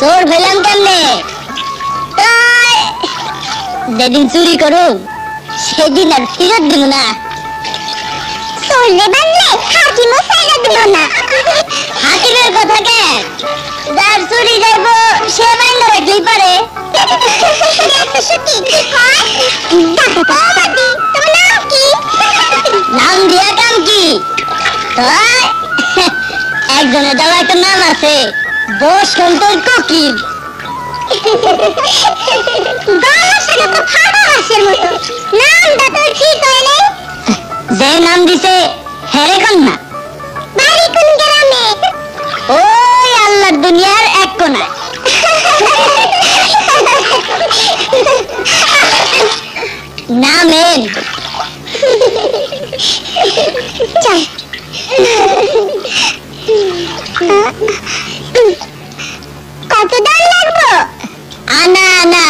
চোর পেলাম কেমনে? যেদিন চুরি করো সেদিন আর ফিরত দিব না। চললে বানলে হাকিমও ছাইড়া দিল না। হাকিমের কথা কে? যার চুরি যাইব সে বাইন্দা রাখলেই পারে। নাম দিয়া কাম কি? একজনের দেওয়া একটা নাম আছে, বস কন্ট্রোল কোকিল। যে নাম দিছে হেরে কন্যা। বাড়ি কোন গ্রামে? ওই আল্লাহর দুনিয়ার এক কোনায়। নামেন কত দাম লাগবো? আনা আনা।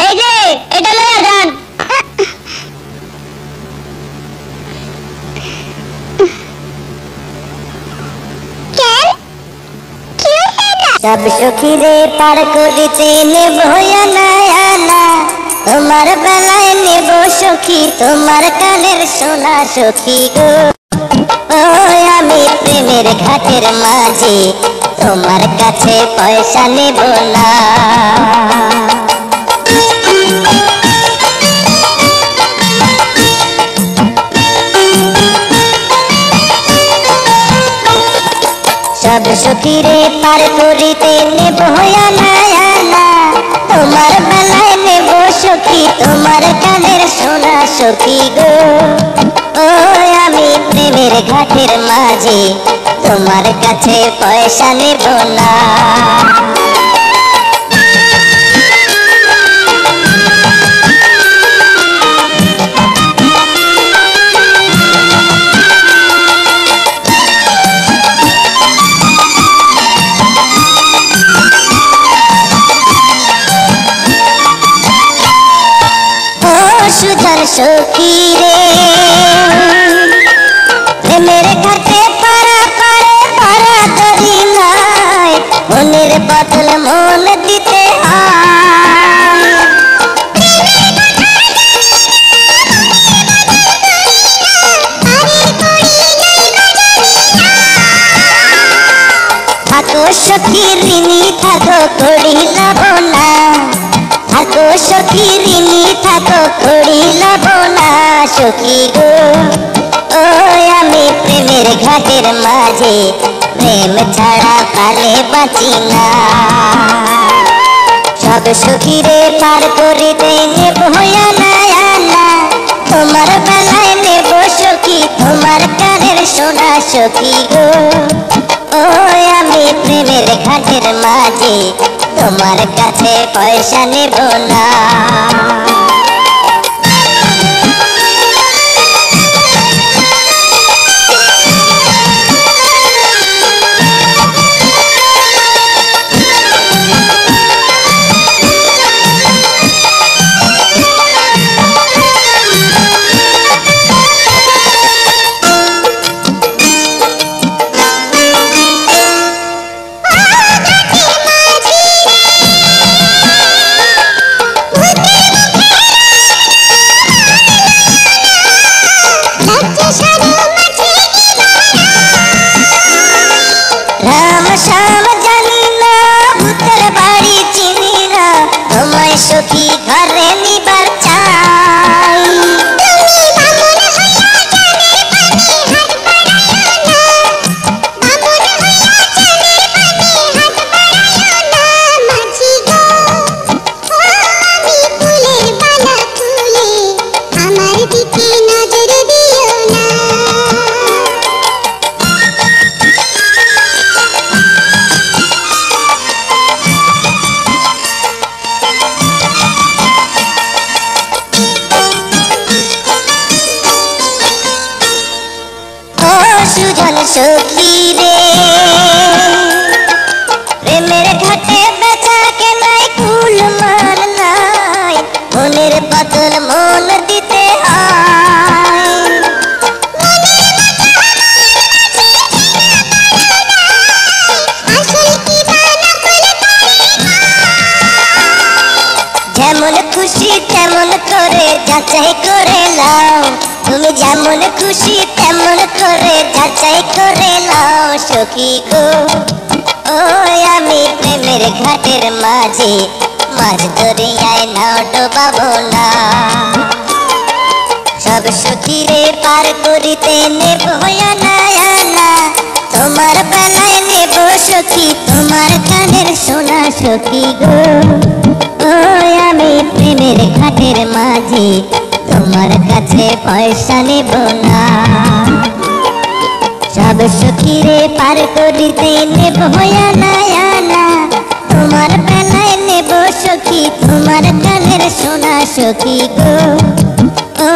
এই যে এটা লয়া যান। সব সখীরে পার করিতে নেব না, তোমার বেলায় নেব সখী তোমার কানের সোনা সখী গো। ও আমি প্রেমের ঘাটের মাঝি, তোমার কাছে পয়সা নেব না। সব সখীরে পার করিতে নেব না, তোমার বেলায় নেব সখী তোমার কানের সোনা সখী গো। ও আমি প্রেমের ঘাটের মাঝি, তোমার কাছে পয়সা নেব না। সুজন সখী রে প্রেমের ঘাটে পারা পারে পারা দরি নাই, মনের বদল মন দিতে থাকো সখী ঋণী থাকো করিলাম না, থাকো সখী ঋণী থাকো করিলাম না সখী গো। ও আমি প্রেমের ঘাটের মাঝে, প্রেম ছাড়া পালে বাঁচি না। সব সখীরে পার করিতে নেব না, তোমার বেলায় নেব সখী তোমার কানের সোনা সখী গো। ও আমি প্রেমের ঘাটের মাঝে, তোমার কাছে পয়সা নেব না। তেমন করে যাচাই করে নাও, তুমি যেমন খুশি তেমন করে যাচাই করে নাও সখী গো। ও আমি প্রেমের ঘাটের মাঝে মাঝ দরিয়ায় নাও ডোবাবো না। সব সখীরে পার করিতে নেব আনা আনা, তোমার বেলায় নেব সখী তোমার কানের সোনা সখী গো। ও আমি প্রেমের ঘাটের মাঝে তোমার কাছে পয়সা নেব না। সব সখীরে পার করিতে নেব আনা আনা, তোমার বেলায় নেব সখী তোমার কানের সোনা সখী গো। ও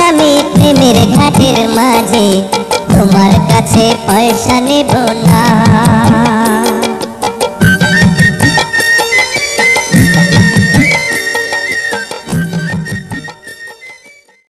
আমি প্রেমের ঘাটের মাঝে তোমার কাছে পয়সা নেব না।